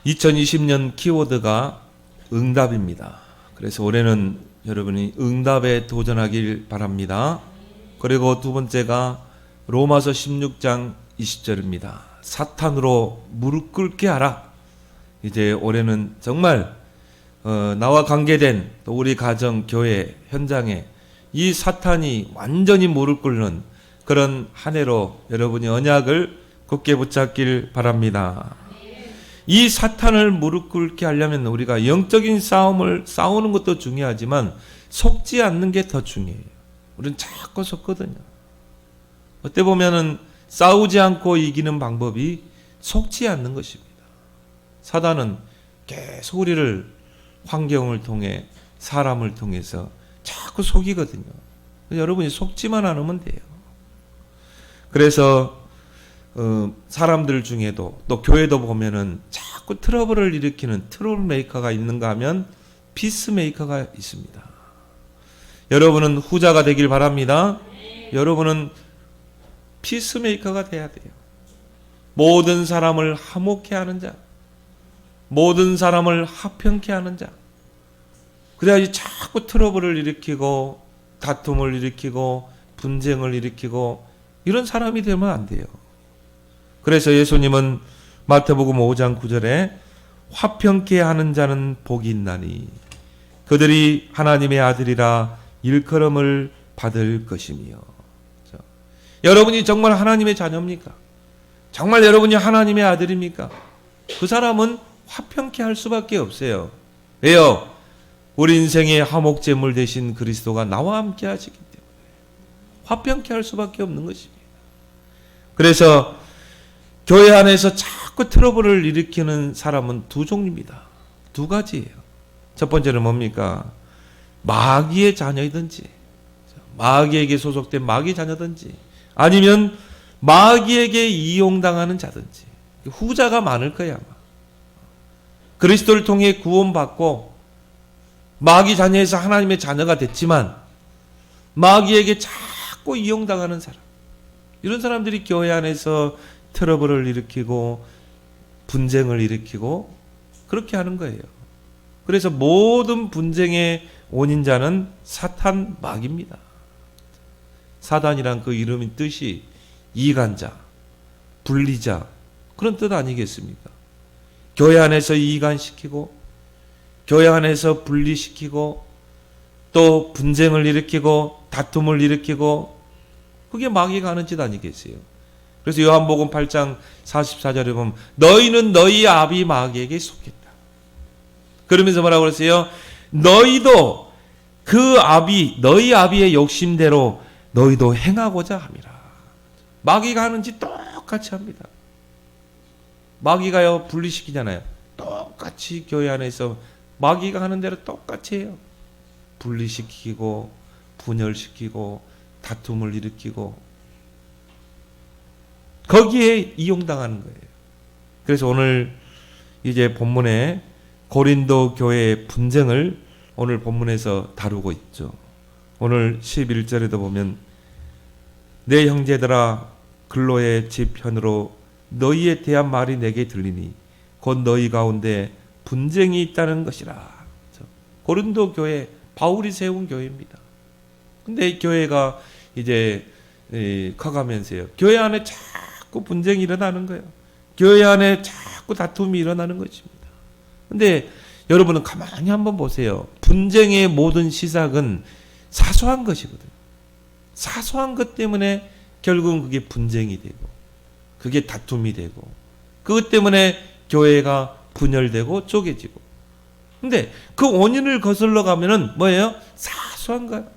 2020년 키워드가 응답입니다. 그래서 올해는 여러분이 응답에 도전하길 바랍니다. 그리고 두 번째가 로마서 16장 20절입니다. 사탄으로 무릎 꿇게 하라. 이제 올해는 정말 나와 관계된 또 우리 가정, 교회, 현장에 이 사탄이 완전히 무릎 꿇는 그런 한 해로 여러분이 언약을 굳게 붙잡길 바랍니다. 이 사탄을 무릎 꿇게 하려면 우리가 영적인 싸움을 싸우는 것도 중요하지만 속지 않는 게 더 중요해요. 우리는 자꾸 속거든요. 어때 보면은 싸우지 않고 이기는 방법이 속지 않는 것입니다. 사단은 계속 우리를 환경을 통해 사람을 통해서 자꾸 속이거든요. 여러분이 속지만 않으면 돼요. 그래서 사람들 중에도 또 교회도 보면은 자꾸 트러블을 일으키는 트러블 메이커가 있는가 하면 피스 메이커가 있습니다. 여러분은 후자가 되길 바랍니다. 여러분은 피스 메이커가 돼야 돼요. 모든 사람을 화목케 하는 자, 모든 사람을 화평케 하는 자. 그래야지 자꾸 트러블을 일으키고 다툼을 일으키고 분쟁을 일으키고 이런 사람이 되면 안 돼요. 그래서 예수님은 마태복음 5장 9절에 화평케 하는 자는 복이 있나니 그들이 하나님의 아들이라 일컬음을 받을 것이며. 여러분이 정말 하나님의 자녀입니까? 정말 여러분이 하나님의 아들입니까? 그 사람은 화평케 할 수밖에 없어요. 왜요? 우리 인생의 화목제물 되신 그리스도가 나와 함께 하시기 때문에 화평케 할 수밖에 없는 것입니다. 그래서 교회 안에서 자꾸 트러블을 일으키는 사람은 두 종류입니다. 두 가지예요. 첫 번째는 뭡니까? 마귀의 자녀이든지, 마귀에게 소속된 마귀 자녀든지, 아니면 마귀에게 이용당하는 자든지. 후자가 많을 거야, 아마. 그리스도를 통해 구원받고 마귀 자녀에서 하나님의 자녀가 됐지만 마귀에게 자꾸 이용당하는 사람. 이런 사람들이 교회 안에서 트러블을 일으키고 분쟁을 일으키고 그렇게 하는 거예요. 그래서 모든 분쟁의 원인자는 사탄 마귀입니다. 사단이란 그 이름의 뜻이 이간자, 분리자 그런 뜻 아니겠습니까? 교회 안에서 이간시키고 교회 안에서 분리시키고 또 분쟁을 일으키고 다툼을 일으키고 그게 마귀가 하는 짓 아니겠어요? 그래서 요한복음 8장 44절에 보면 너희는 너희 아비 마귀에게 속했다. 그러면서 뭐라고 그랬어요? 너희도 그 아비, 너희 아비의 욕심대로 너희도 행하고자 함이라. 마귀가 하는 짓 똑같이 합니다. 마귀가요 분리시키잖아요. 똑같이 교회 안에서 마귀가 하는 대로 똑같이 해요. 분리시키고 분열시키고 다툼을 일으키고 거기에 이용당하는 거예요. 그래서 오늘 이제 본문에 고린도 교회의 분쟁을 오늘 본문에서 다루고 있죠. 오늘 11절에도 보면 내 형제들아 글로의 집편으로 너희에 대한 말이 내게 들리니 곧 너희 가운데 분쟁이 있다는 것이라. 고린도 교회 바울이 세운 교회입니다. 근데 이 교회가 이제 커가면서요. 교회 안에 자꾸 분쟁이 일어나는 거예요. 교회 안에 자꾸 다툼이 일어나는 것입니다. 근데 여러분은 가만히 한번 보세요. 분쟁의 모든 시작은 사소한 것이거든요. 사소한 것 때문에 결국은 그게 분쟁이 되고 그게 다툼이 되고 그것 때문에 교회가 분열되고 쪼개지고. 근데 그 원인을 거슬러 가면은 뭐예요? 사소한 거예요.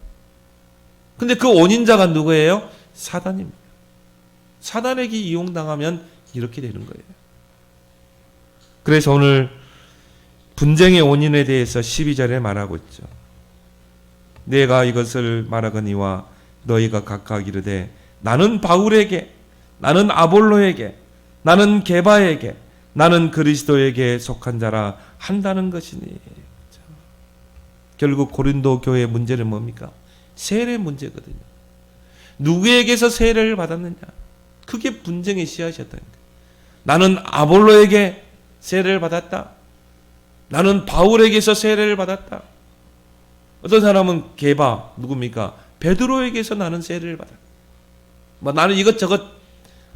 근데 그 원인자가 누구예요? 사단입니다. 사단에게 이용당하면 이렇게 되는 거예요. 그래서 오늘 분쟁의 원인에 대해서 12절에 말하고 있죠. 내가 이것을 말하거니와 너희가 각각 이르되 나는 바울에게, 나는 아볼로에게, 나는 게바에게, 나는 그리스도에게 속한 자라 한다는 것이니. 결국 고린도 교회의 문제는 뭡니까? 세례 문제거든요. 누구에게서 세례를 받았느냐? 그게 분쟁의 씨앗이었다는 거예요. 나는 아볼로에게 세례를 받았다. 나는 바울에게서 세례를 받았다. 어떤 사람은 게바 누굽니까? 베드로에게서 나는 세례를 받았다. 나는 이것저것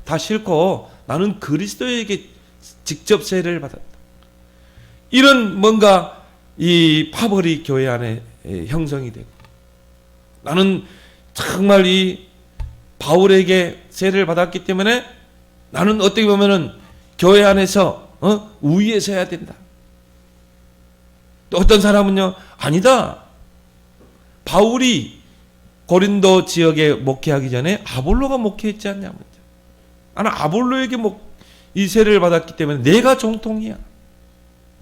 다 싫고 나는 그리스도에게 직접 세례를 받았다. 이런 뭔가 이 파벌이 교회 안에 형성이 되고, 나는 정말 이 바울에게 세례를 받았기 때문에 나는 어떻게 보면은 교회 안에서 우위에 서야 된다. 또 어떤 사람은요, 아니다. 바울이 고린도 지역에 목회하기 전에 아볼로가 목회했지 않냐. 나는 아볼로에게 이 세례를 받았기 때문에 내가 정통이야.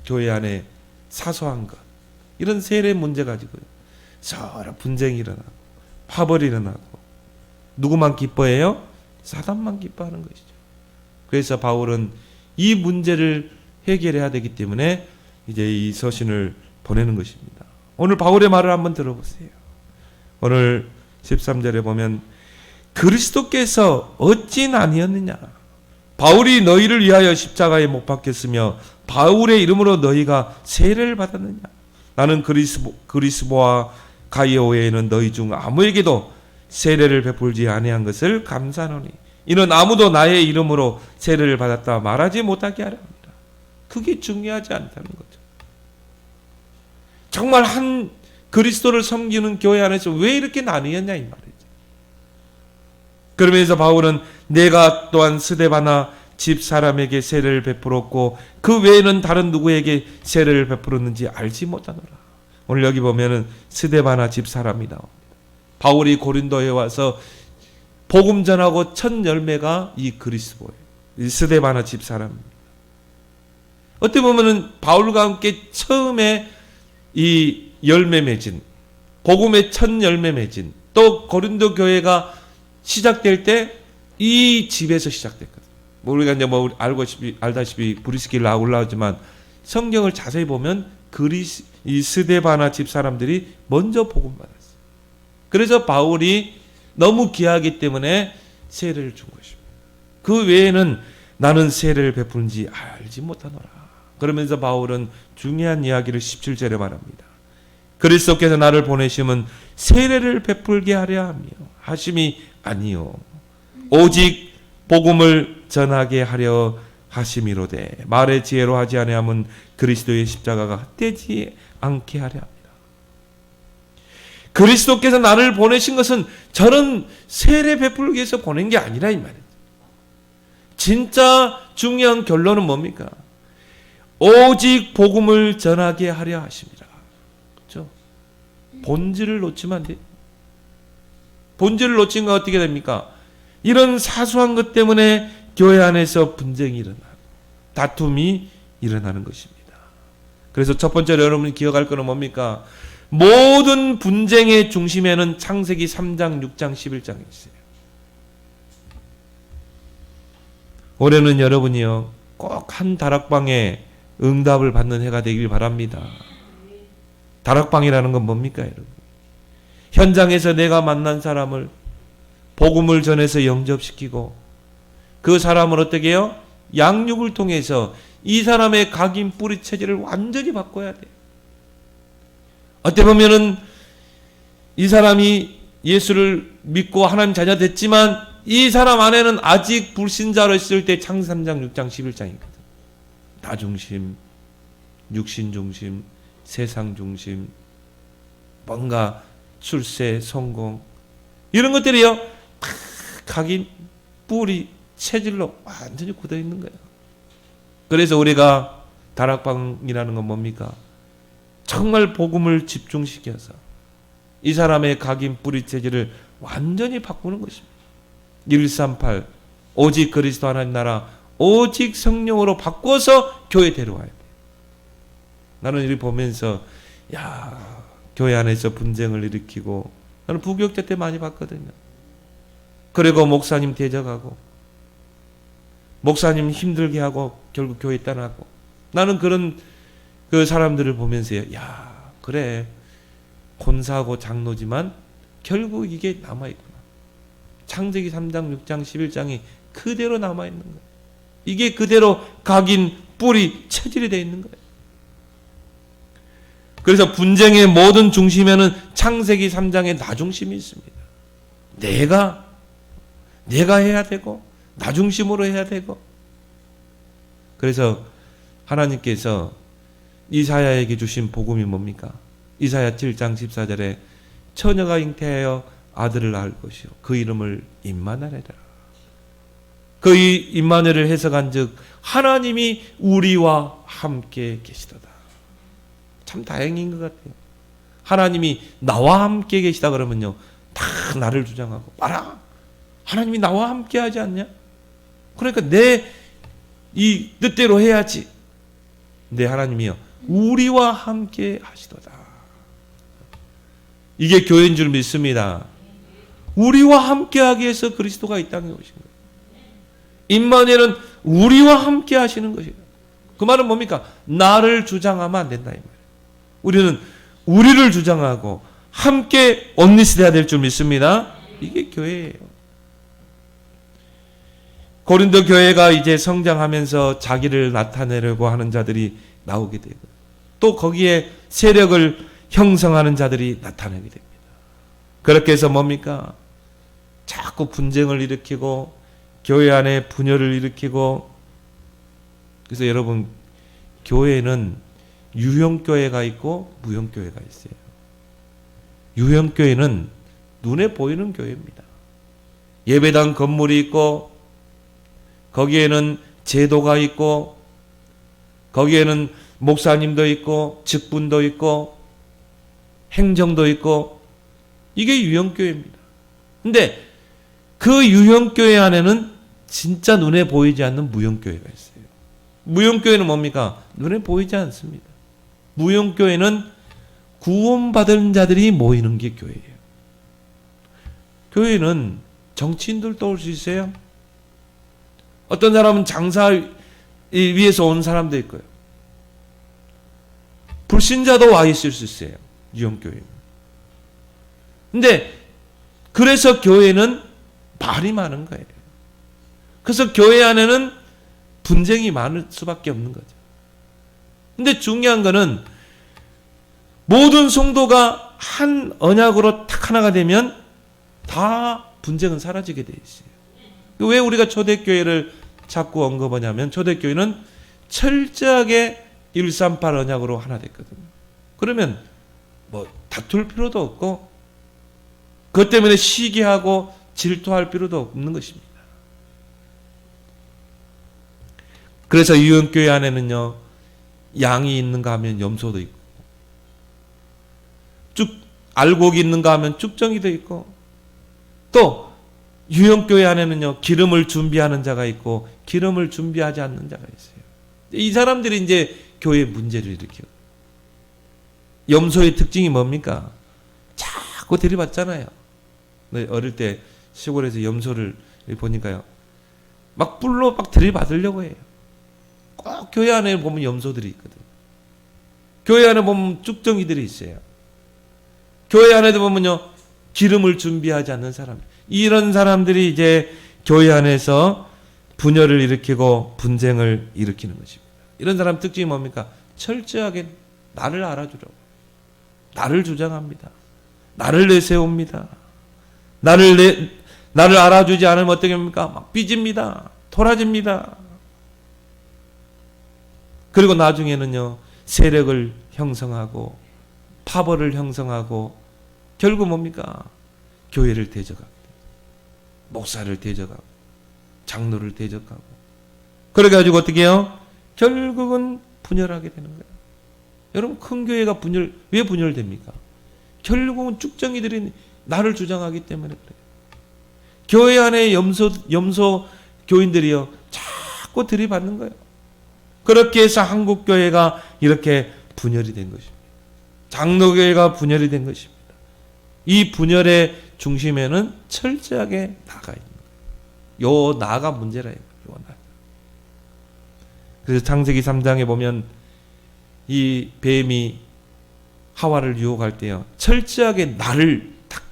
교회 안에 사소한 것, 이런 세례 문제 가지고요, 서로 분쟁이 일어나고 파벌이 일어나고, 누구만 기뻐해요? 사단만 기뻐하는 것이죠. 그래서 바울은 이 문제를 해결해야 되기 때문에 이제 이 서신을 보내는 것입니다. 오늘 바울의 말을 한번 들어보세요. 오늘 13절에 보면 그리스도께서 어찌 아니었느냐. 바울이 너희를 위하여 십자가에 못 박혔으며 바울의 이름으로 너희가 세례를 받았느냐. 나는 그리스보와 가이오 외에는 너희 중 아무에게도 세례를 베풀지 아니한 것을 감사하노니 이는 아무도 나의 이름으로 세례를 받았다 말하지 못하게 하려 합니다. 그게 중요하지 않다는 거죠. 정말 한 그리스도를 섬기는 교회 안에서 왜 이렇게 나뉘었냐 이 말이죠. 그러면서 바울은 내가 또한 스데바나 집 사람에게 세례를 베풀었고 그 외에는 다른 누구에게 세례를 베풀었는지 알지 못하노라. 오늘 여기 보면은 스데바나 집 사람이 나옵니다. 바울이 고린도에 와서 복음 전하고 첫 열매가 이 그리스도예요. 이 스데바나 집 사람입니다. 어떻게 보면은 바울과 함께 처음에 이 열매 맺은, 복음의 첫 열매 맺은, 또 고린도 교회가 시작될 때 이 집에서 시작됐거든요. 우리가 이제 알다시피 브리스길라 올라오지만 성경을 자세히 보면 이 스데바나 집 사람들이 먼저 복음 받았어요. 그래서 바울이 너무 귀하기 때문에 세례를 준 것입니다. 그 외에는 나는 세례를 베푸는지 알지 못하노라. 그러면서 바울은 중요한 이야기를 17절에 말합니다. 그리스도께서 나를 보내심은 세례를 베풀게 하려 하심이 아니요 오직 복음을 전하게 하려 하심이로되 말의 지혜로 하지 아니함은 그리스도의 십자가가 헛되지 않게 하려 합니다. 그리스도께서 나를 보내신 것은 저는 세례 베풀기 위해서 보낸 게 아니라 이 말이에요. 진짜 중요한 결론은 뭡니까? 오직 복음을 전하게 하려 하십니다. 그렇죠? 본질을 놓치면 안 돼요. 본질을 놓친 건 어떻게 됩니까? 이런 사소한 것 때문에 교회 안에서 분쟁이 일어나고 다툼이 일어나는 것입니다. 그래서 첫 번째로 여러분이 기억할 것은 뭡니까? 모든 분쟁의 중심에는 창세기 3장, 6장, 11장이 있어요. 올해는 여러분이요 꼭 한 다락방에 응답을 받는 해가 되길 바랍니다. 다락방이라는 건 뭡니까 여러분? 현장에서 내가 만난 사람을 복음을 전해서 영접시키고 그 사람을 어떻게 해요? 양육을 통해서 이 사람의 각인 뿌리 체질을 완전히 바꿔야 돼요. 어떻게 보면은 이 사람이 예수를 믿고 하나님 자녀 됐지만 이 사람 안에는 아직 불신자로 있을 때 창세기 3장, 6장, 11장이거든. 나 중심, 육신 중심, 세상 중심, 뭔가 출세, 성공 이런 것들이요 다 각인 뿌리 체질로 완전히 굳어 있는 거예요. 그래서 우리가 다락방이라는 건 뭡니까? 정말 복음을 집중시켜서 이 사람의 각인 뿌리 체질을 완전히 바꾸는 것입니다. 138 오직 그리스도 하나님 나라 오직 성령으로 바꿔서 교회 데려와야 돼. 나는 이를 보면서 교회 안에서 분쟁을 일으키고 나는 부교육자 때 많이 봤거든요. 그리고 목사님 대적하고 목사님 힘들게 하고 결국 교회 떠나고 나는 그런 그 사람들을 보면서요. 그래 권사하고 장로지만 결국 이게 남아있구나. 창세기 3장, 6장, 11장이 그대로 남아있는 거예요. 이게 그대로 각인 뿔이 체질이 되어 있는 거예요. 그래서 분쟁의 모든 중심에는 창세기 3장의 나 중심이 있습니다. 내가 해야 되고 나 중심으로 해야 되고. 그래서 하나님께서 이사야에게 주신 복음이 뭡니까? 이사야 7장 14절에 처녀가 잉태하여 아들을 낳을 것이요 그 이름을 임마누엘이라. 그 임마누엘을 해석한즉 하나님이 우리와 함께 계시도다. 참 다행인 것 같아요. 하나님이 나와 함께 계시다 그러면요 다 나를 주장하고 봐라 하나님이 나와 함께 하지 않냐? 그러니까 내 이 뜻대로 해야지. 네, 하나님이요 우리와 함께 하시도다. 이게 교회인 줄 믿습니다. 우리와 함께 하기 위해서 그리스도가 이 땅에 오신 거예요. 임마누엘은 우리와 함께 하시는 것이에요. 그 말은 뭡니까? 나를 주장하면 안 된다 이 말이에요. 우리는 우리를 주장하고 함께 온리스돼야 될 줄 믿습니다. 이게 교회예요. 고린도 교회가 이제 성장하면서 자기를 나타내려고 하는 자들이 나오게 되고 또 거기에 세력을 형성하는 자들이 나타나게 됩니다. 그렇게 해서 뭡니까? 자꾸 분쟁을 일으키고 교회 안에 분열을 일으키고. 그래서 여러분 교회는 유형교회가 있고 무형교회가 있어요. 유형교회는 눈에 보이는 교회입니다. 예배당 건물이 있고 거기에는 제도가 있고 거기에는 목사님도 있고 직분도 있고 행정도 있고 이게 유형교회입니다. 근데 그 유형교회 안에는 진짜 눈에 보이지 않는 무형교회가 있어요. 무형교회는 뭡니까? 눈에 보이지 않습니다. 무형교회는 구원받은 자들이 모이는 게 교회예요. 교회는 정치인들도 올 수 있어요. 어떤 사람은 장사 위에서 온 사람도 있고요. 불신자도 와 있을 수 있어요. 유형교회. 근데 그래서 교회는 말이 많은 거예요. 그래서 교회 안에는 분쟁이 많을 수밖에 없는 거죠. 근데 중요한 거는 모든 성도가 한 언약으로 딱 하나가 되면 다 분쟁은 사라지게 돼 있어요. 왜 우리가 초대교회를 자꾸 언급하냐면 초대교회는 철저하게 138 언약으로 하나 됐거든요. 그러면 뭐 다툴 필요도 없고 그것 때문에 시기하고 질투할 필요도 없는 것입니다. 그래서 유형교회 안에는요 양이 있는가 하면 염소도 있고 알곡이 있는가 하면 쭉정이도 있고 또 유형교회 안에는요 기름을 준비하는 자가 있고 기름을 준비하지 않는 자가 있어요. 이 사람들이 이제 교회에 문제를 일으켜요. 염소의 특징이 뭡니까? 자꾸 들이받잖아요. 어릴 때 시골에서 염소를 보니까요 막 뿔로 막 들이받으려고 해요. 꼭 교회 안에 보면 염소들이 있거든. 교회 안에 보면 쭉정이들이 있어요. 교회 안에도 보면요 기름을 준비하지 않는 사람, 이런 사람들이 이제 교회 안에서 분열을 일으키고 분쟁을 일으키는 것입니다. 이런 사람 특징이 뭡니까? 철저하게 나를 알아주려고, 나를 주장합니다. 나를 내세웁니다. 나를 알아주지 않으면 어떻게 합니까? 막 삐집니다. 토라집니다. 그리고 나중에는요 세력을 형성하고 파벌을 형성하고 결국 뭡니까? 교회를 대적합니다. 목사를 대적하고 장로를 대적하고 그래가지고 어떻게 해요? 결국은 분열하게 되는 거예요. 여러분 큰 교회가 왜 분열됩니까? 결국은 쭉정이들이 나를 주장하기 때문에 그래요. 교회 안에 염소 교인들이요 자꾸 들이받는 거예요. 그렇게 해서 한국교회가 이렇게 분열이 된 것입니다. 장로교회가 분열이 된 것입니다. 이 분열의 중심에는 철저하게 나가 있는 거예요. 요 나가 문제라. 요 나. 그래서 창세기 3장에 보면 이 뱀이 하와를 유혹할 때요 철저하게 나를 딱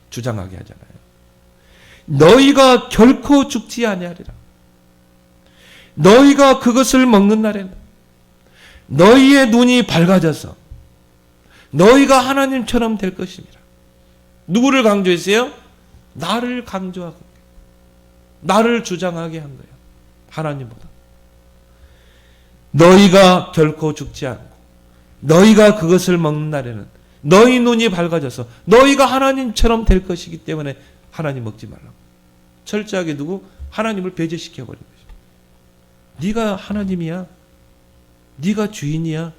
주장하게 하잖아요. 너희가 결코 죽지 아니하리라. 너희가 그것을 먹는 날에는 너희의 눈이 밝아져서 너희가 하나님처럼 될 것입니다. 누구를 강조했어요? 나를 강조하고 나를 주장하게 한 거예요. 하나님보다. 너희가 결코 죽지 않고 너희가 그것을 먹는 날에는 너희 눈이 밝아져서 너희가 하나님처럼 될 것이기 때문에 하나님 먹지 말라고. 철저하게 누구? 하나님을 배제시켜버린 것입니다. 네가 하나님이야. 네가 주인이야.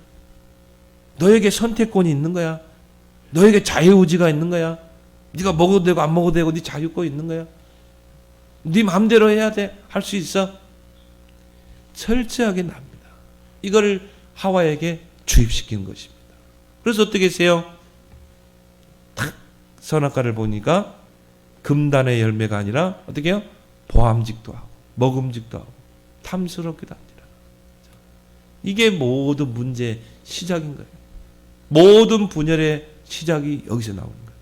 너에게 선택권이 있는 거야. 너에게 자유의지가 있는 거야. 네가 먹어도 되고 안 먹어도 되고 네 자유권 있는 거야. 네 마음대로 해야 돼. 할 수 있어. 철저하게 납니다. 이걸 하와에게 주입시킨 것입니다. 그래서 어떻게 했어요? 탁 선악과를 보니까 금단의 열매가 아니라 어떻게 해요? 보암직도 하고 먹음직도 하고 탐스럽기도 합니다. 이게 모든 문제의 시작인 거예요. 모든 분열의 시작이 여기서 나오는 거예요.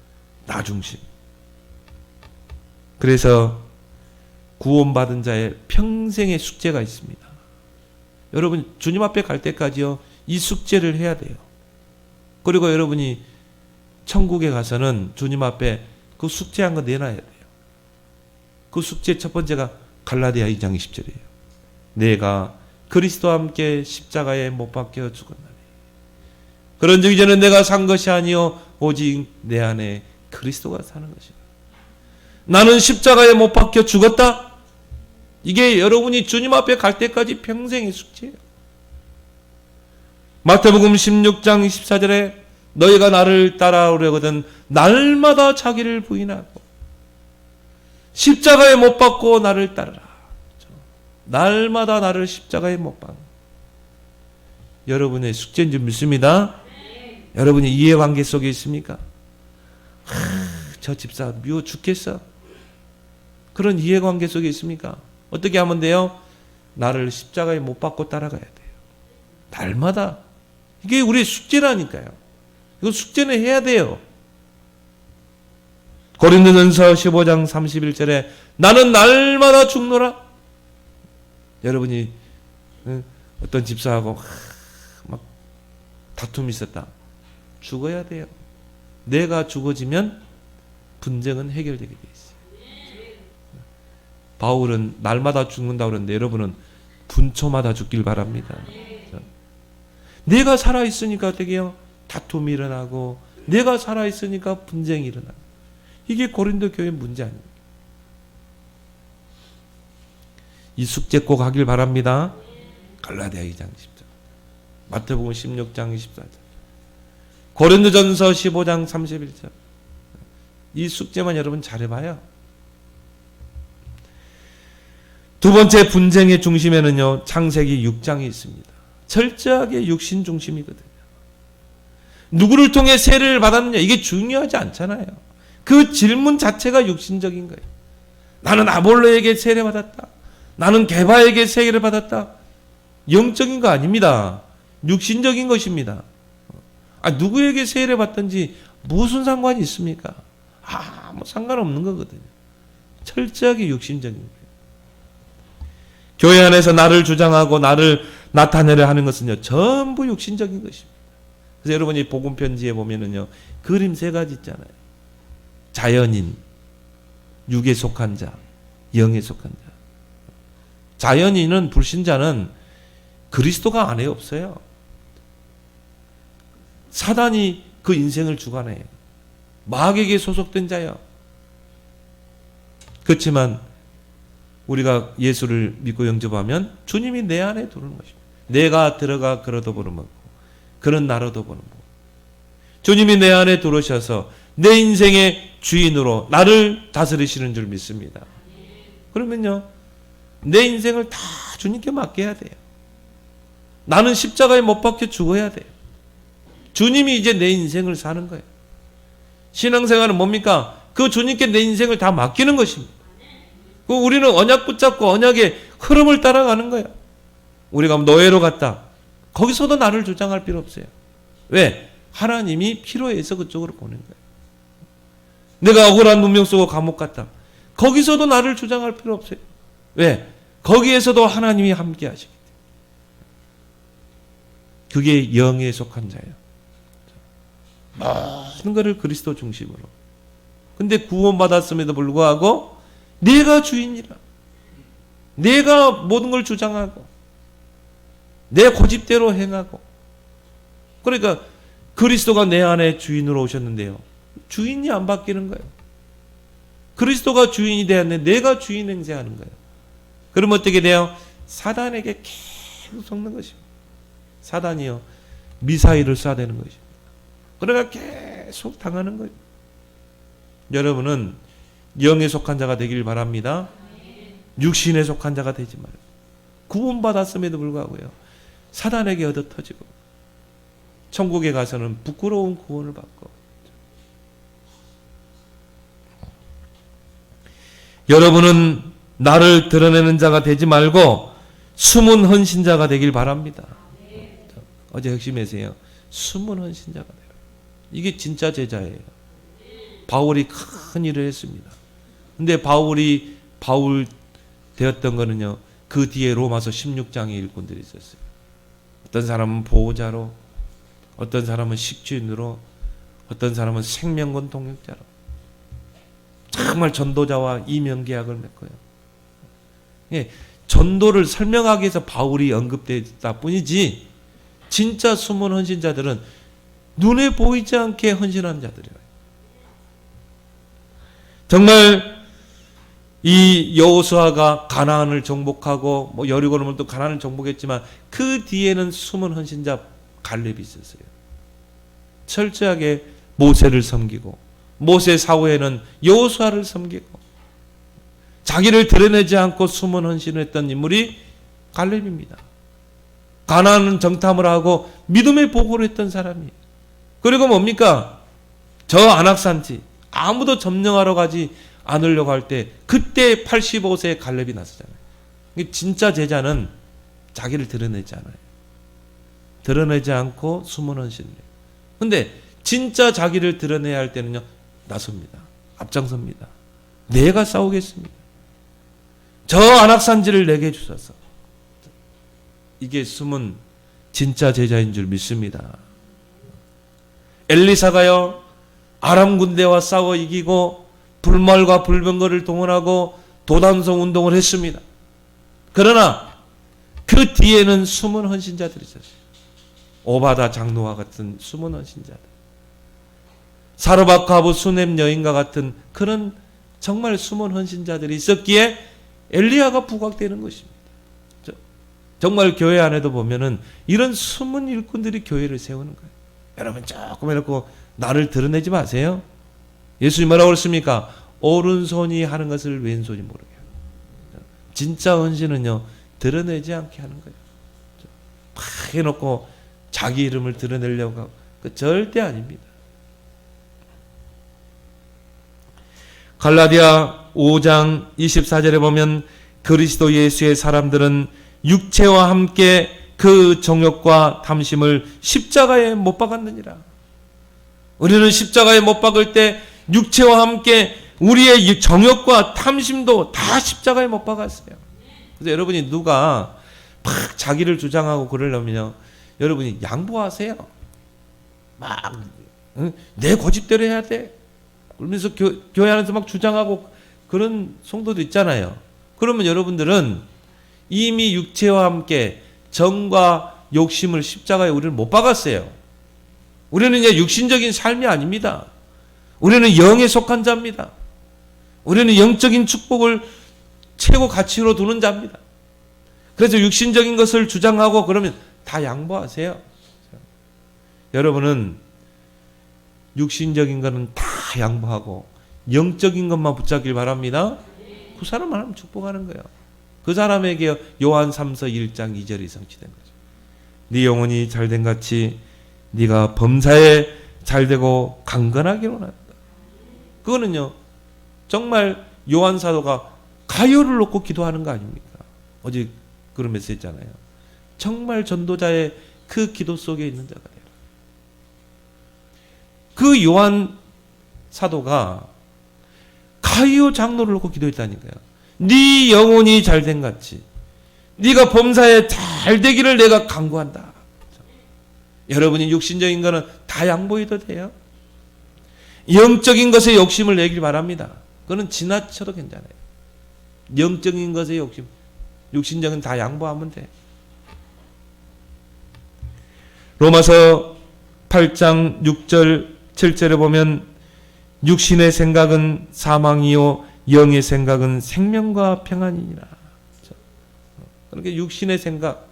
나 중심. 그래서 구원받은 자의 평생의 숙제가 있습니다. 여러분 주님 앞에 갈 때까지요 이 숙제를 해야 돼요. 그리고 여러분이 천국에 가서는 주님 앞에 그 숙제한 거 내놔야 돼요. 그 숙제 첫 번째가 갈라디아 2장 20절이에요. 내가 그리스도와 함께 십자가에 못 박혀 죽었나니 그런즉 이제는 내가 산 것이 아니요 오직 내 안에 그리스도가 사는 것이다. 나는 십자가에 못 박혀 죽었다. 이게 여러분이 주님 앞에 갈 때까지 평생의 숙제예요. 마태복음 16장 14절에 너희가 나를 따라오려거든 날마다 자기를 부인하고 십자가에 못 박고 나를 따르라. 날마다 나를 십자가에 못 박는 여러분의 숙제인 줄 믿습니다. 여러분이 이해관계 속에 있습니까? 저 집사 미워 죽겠어. 그런 이해관계 속에 있습니까? 어떻게 하면 돼요? 나를 십자가에 못 박고 따라가야 돼요. 날마다. 이게 우리의 숙제라니까요. 이거 숙제는 해야 돼요. 고린도전서 15장 31절에 나는 날마다 죽노라. 여러분이 어떤 집사하고 막 다툼이 있었다. 죽어야 돼요. 내가 죽어지면 분쟁은 해결되게 돼 있어요. 바울은 날마다 죽는다고 그러는데 여러분은 분초마다 죽길 바랍니다. 내가 살아있으니까 어떻게 해요? 다툼이 일어나고 내가 살아있으니까 분쟁이 일어나고 이게 고린도 교회 문제 아닙니까? 이 숙제 꼭 하길 바랍니다. 갈라디아 2장 10절 마태복음 16장 24절 고린도전서 15장 31절 이 숙제만 여러분 잘해봐요. 두 번째 분쟁의 중심에는요 창세기 6장이 있습니다. 철저하게 육신 중심이거든요. 누구를 통해 세례를 받았느냐 이게 중요하지 않잖아요. 그 질문 자체가 육신적인 거예요. 나는 아볼로에게 세례 받았다. 나는 게바에게 세례를 받았다. 영적인 거 아닙니다. 육신적인 것입니다. 누구에게 세례를 받든지 무슨 상관이 있습니까? 뭐 상관없는 거거든요. 철저하게 육신적인 거예요. 교회 안에서 나를 주장하고 나를 나타내려 하는 것은요 전부 육신적인 것입니다. 그래서 여러분이 복음 편지에 보면은요 그림 세 가지 있잖아요. 자연인, 육에 속한 자, 영에 속한 자. 자연인은 불신자는 그리스도가 안에 없어요. 사단이 그 인생을 주관해요. 마귀에게 소속된 자요. 그렇지만 우리가 예수를 믿고 영접하면 주님이 내 안에 들어오는 것입니다. 내가 들어가 그러도 보는 먹고 그런 나로도 보는 먹고 주님이 내 안에 들어오셔서 내 인생의 주인으로 나를 다스리시는 줄 믿습니다. 그러면요 내 인생을 다 주님께 맡겨야 돼요. 나는 십자가에 못 박혀 죽어야 돼요. 주님이 이제 내 인생을 사는 거예요. 신앙생활은 뭡니까? 그 주님께 내 인생을 다 맡기는 것입니다. 우리는 언약 붙잡고 언약의 흐름을 따라가는 거예요. 우리가 노예로 갔다. 거기서도 나를 주장할 필요 없어요. 왜? 하나님이 필요해서 그쪽으로 보낸 거예요. 내가 억울한 누명 쓰고 감옥 갔다. 거기서도 나를 주장할 필요 없어요. 왜? 거기에서도 하나님이 함께 하시기 때문에. 그게 영에 속한 자예요. 모든 것을 그리스도 중심으로. 근데 구원받았음에도 불구하고 내가 주인이라. 내가 모든 걸 주장하고 내 고집대로 행하고. 그러니까 그리스도가 내 안에 주인으로 오셨는데요. 주인이 안 바뀌는 거예요. 그리스도가 주인이 되었는데 내가 주인 행세하는 거예요. 그러면 어떻게 돼요? 사단에게 계속 속는 것입니다. 사단이요, 미사일을 쏴대는 것입니다. 그러니까 계속 당하는 거예요. 여러분은 영에 속한 자가 되길 바랍니다. 육신에 속한 자가 되지 말고. 구원받았음에도 불구하고요, 사단에게 얻어터지고 천국에 가서는 부끄러운 구원을 받고. 여러분은 나를 드러내는 자가 되지 말고 숨은 헌신자가 되길 바랍니다. 어제 핵심에서요, 숨은 헌신자가 되라. 이게 진짜 제자예요. 바울이 큰 일을 했습니다. 근데 바울이 바울 되었던 거는요, 그 뒤에 로마서 16장의 일꾼들이 있었어요. 어떤 사람은 보호자로, 어떤 사람은 식주인으로, 어떤 사람은 생명권 동역자로, 정말 전도자와 이명계약을 맺고요. 예, 전도를 설명하기 위해서 바울이 언급됐다 뿐이지, 진짜 숨은 헌신자들은 눈에 보이지 않게 헌신한 자들이에요. 정말 이 여호수아가 가나안을 정복하고 여리고를 또 가나안을 정복했지만 그 뒤에는 숨은 헌신자 갈렙이 있었어요. 철저하게 모세를 섬기고, 모세 사후에는 여호수아를 섬기고, 자기를 드러내지 않고 숨은 헌신을 했던 인물이 갈렙입니다. 가나안은 정탐을 하고 믿음의 보고를 했던 사람이에요. 그리고 뭡니까? 저 안악산지 아무도 점령하러 가지 않으려고 할 때 그때 85세의 갈렙이 나서잖아요. 진짜 제자는 자기를 드러내지 않아요. 드러내지 않고 숨은 헌신을 해요. 근데 진짜 자기를 드러내야 할 때는요, 나섭니다. 앞장섭니다. 내가 싸우겠습니다. 저 안악산지를 내게 주소서. 이게 숨은 진짜 제자인 줄 믿습니다. 엘리사가요, 아람 군대와 싸워 이기고 불말과 불병거를 동원하고 도단성 운동을 했습니다. 그러나 그 뒤에는 숨은 헌신자들이 있었어요. 오바다 장로와 같은 숨은 헌신자들, 사르밧가브 수넴 여인과 같은 그런 정말 숨은 헌신자들이 있었기에 엘리야가 부각되는 것입니다. 정말 교회 안에도 보면은 이런 숨은 일꾼들이 교회를 세우는 거예요. 여러분 조금 해놓고 나를 드러내지 마세요. 예수님 뭐라고 그랬습니까? 오른손이 하는 것을 왼손이 모르게 하는. 진짜 헌신은요, 드러내지 않게 하는 거예요. 막 해놓고 자기 이름을 드러내려고 하고, 절대 아닙니다. 갈라디아 5장 24절에 보면 그리스도 예수의 사람들은 육체와 함께 그 정욕과 탐심을 십자가에 못 박았느니라. 우리는 십자가에 못 박을 때 육체와 함께 우리의 정욕과 탐심도 다 십자가에 못 박았어요. 그래서 여러분이 누가 막 자기를 주장하고 그러려면요, 여러분이 양보하세요. 막 내 고집대로 해야 돼. 그러면서 교회 안에서 막 주장하고 그런 성도도 있잖아요. 그러면 여러분들은 이미 육체와 함께 정과 욕심을 십자가에 우리는 못 박았어요. 우리는 이제 육신적인 삶이 아닙니다. 우리는 영에 속한 자입니다. 우리는 영적인 축복을 최고 가치로 두는 자입니다. 그래서 육신적인 것을 주장하고 그러면 다 양보하세요. 여러분은 육신적인 것은 다 양보하고 영적인 것만 붙잡길 바랍니다. 그 사람 하나님 축복하는 거예요. 그 사람에게 요한 3서 1장 2절이 성취된 거죠. 네 영혼이 잘된 같이 네가 범사에 잘되고 강건하게 원한다. 그거는요, 정말 요한 사도가 가요를 놓고 기도하는 거 아닙니까? 어제 그런 메시지 했잖아요. 정말 전도자의 그 기도 속에 있는 자가 되라. 그 요한 사도가 가이오 장로를 놓고 기도했다니까요. 네 영혼이 잘된 같이 네가 범사에 잘 되기를 내가 간구한다. 여러분이 육신적인 거는 다 양보해도 돼요. 영적인 것에 욕심을 내길 바랍니다. 그거는 지나쳐도 괜찮아요. 영적인 것에 욕심, 육신적인 다 양보하면 돼. 로마서 8장 6절 7절에 보면 육신의 생각은 사망이요 영의 생각은 생명과 평안이니라. 그렇게 육신의 생각,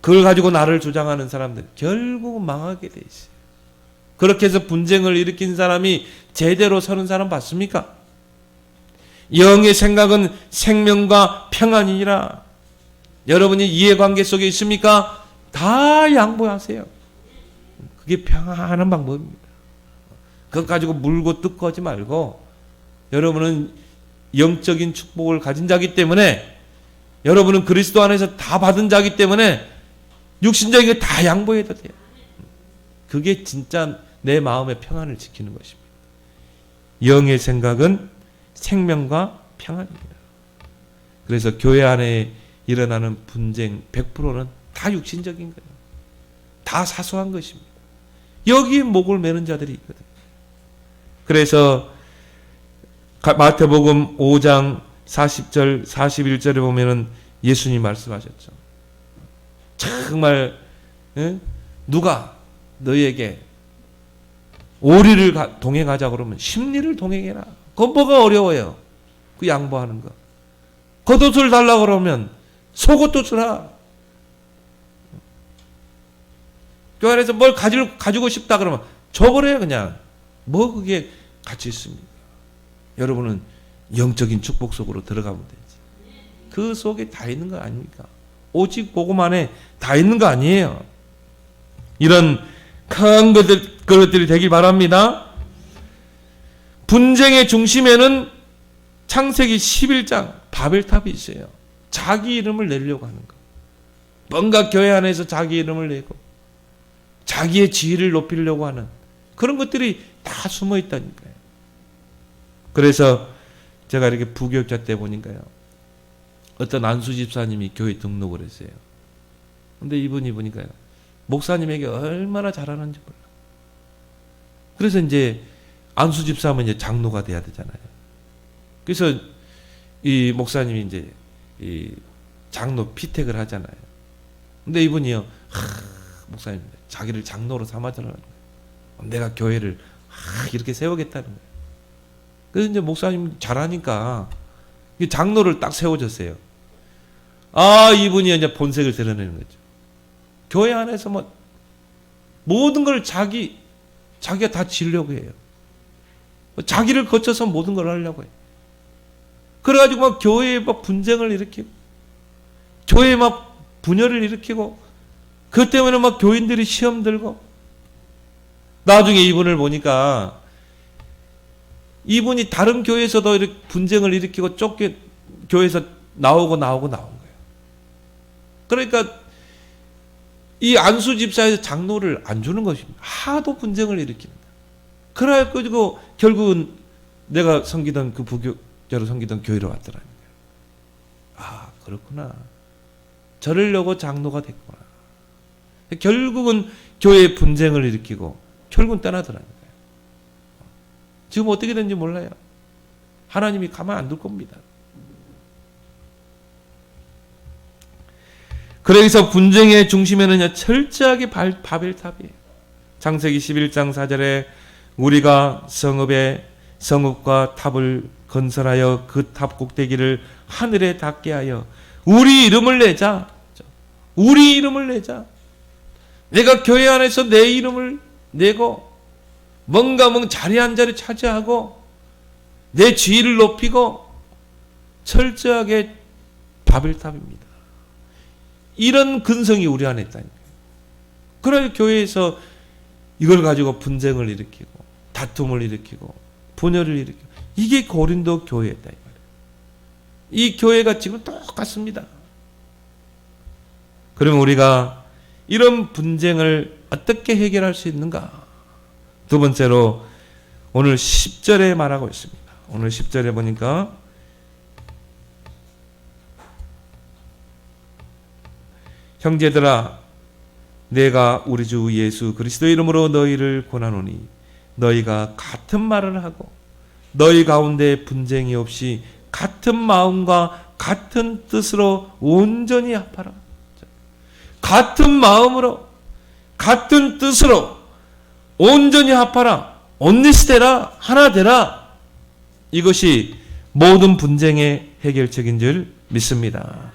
그걸 가지고 나를 주장하는 사람들 결국 망하게 돼 있어요. 그렇게 해서 분쟁을 일으킨 사람이 제대로 서는 사람 봤습니까? 영의 생각은 생명과 평안이니라. 여러분이 이해관계 속에 있습니까? 다 양보하세요. 그게 평안한 방법입니다. 그것 가지고 물고 뜯고 하지 말고, 여러분은 영적인 축복을 가진 자기 때문에, 여러분은 그리스도 안에서 다 받은 자기 때문에 육신적인 게 다 양보해도 돼요. 그게 진짜 내 마음의 평안을 지키는 것입니다. 영의 생각은 생명과 평안입니다. 그래서 교회 안에 일어나는 분쟁 100%는 다 육신적인 거예요. 다 사소한 것입니다. 여기에 목을 매는 자들이 있거든요. 그래서 마태복음 5장 40절 41절에 보면은 예수님 말씀하셨죠. 정말 누가 너희에게 오리를 동행하자 그러면 십리를 동행해라. 그건 뭐가 어려워요. 그 양보하는 거. 겉옷을 달라 그러면 속옷도 주라. 교회 안에서 뭘 가지고 싶다 그러면 줘버려요 그냥. 뭐 그게 가치 있습니까? 여러분은 영적인 축복 속으로 들어가면 되지. 그 속에 다 있는 거 아닙니까? 오직 복음만에 다 있는 거 아니에요. 이런 큰 것들이 되길 바랍니다. 분쟁의 중심에는 창세기 11장 바벨탑이 있어요. 자기 이름을 내려고 하는 거. 뭔가 교회 안에서 자기 이름을 내고 자기의 지위를 높이려고 하는 그런 것들이 다 숨어 있다니까요. 그래서 제가 이렇게 부교육자 때 보니까요. 어떤 안수 집사님이 교회 등록을 했어요. 근데 이분이 보니까요. 목사님에게 얼마나 잘하는지 몰라. 그래서 이제 안수 집사하면 이제 장로가 돼야 되잖아요. 그래서 이 목사님이 이제 이 장로 피택을 하잖아요. 근데 이분이요. 목사님 자기를 장로로 삼아주라는 거예요. 내가 교회를 이렇게 세우겠다는 거예요. 그래서 이제 목사님 잘하니까 장로를 딱 세워줬어요. 이분이 이제 본색을 드러내는 거죠. 교회 안에서 뭐 모든 걸 자기가 다 지려고 해요. 자기를 거쳐서 모든 걸 하려고 해요. 그래가지고 막 교회에 막 분쟁을 일으키고, 교회에 막 분열을 일으키고, 그것 때문에 막 교인들이 시험 들고, 나중에 이분을 보니까 이분이 다른 교회에서도 이렇게 분쟁을 일으키고 교회에서 나오는 거예요. 그러니까 이 안수 집사에서 장로를 안 주는 것입니다. 하도 분쟁을 일으킵니다. 그래가지고 결국은 내가 섬기던 그 부교자로 섬기던 교회로 왔더라는 거예요. 그렇구나. 저러려고 장로가 됐구나. 결국은 교회에 분쟁을 일으키고 결국은 떠나더라는 거예요. 지금 어떻게 된지 몰라요. 하나님이 가만 안 둘 겁니다. 그래서 분쟁의 중심에는 철저하게 바벨탑이에요. 창세기 11장 4절에 우리가 성읍과 탑을 건설하여 그 탑 꼭대기를 하늘에 닿게 하여 우리 이름을 내자. 우리 이름을 내자. 내가 교회 안에서 내 이름을 내고 뭔가 자리 한 자리 차지하고 내 지위를 높이고 철저하게 바벨탑입니다. 이런 근성이 우리 안에 있다니까요. 그래서 교회에서 이걸 가지고 분쟁을 일으키고 다툼을 일으키고 분열을 일으키고 이게 고린도 교회였다 이 말이에요. 이 교회가 지금 똑같습니다. 그러면 우리가 이런 분쟁을 어떻게 해결할 수 있는가? 두 번째로 오늘 10절에 말하고 있습니다. 오늘 10절에 보니까 형제들아, 내가 우리 주 예수 그리스도 이름으로 너희를 권하노니 너희가 같은 말을 하고 너희 가운데 분쟁이 없이 같은 마음과 같은 뜻으로 온전히 합하라. 같은 마음으로 같은 뜻으로 온전히 합하라. 온리스되라. 하나 되라. 이것이 모든 분쟁의 해결책인 줄 믿습니다.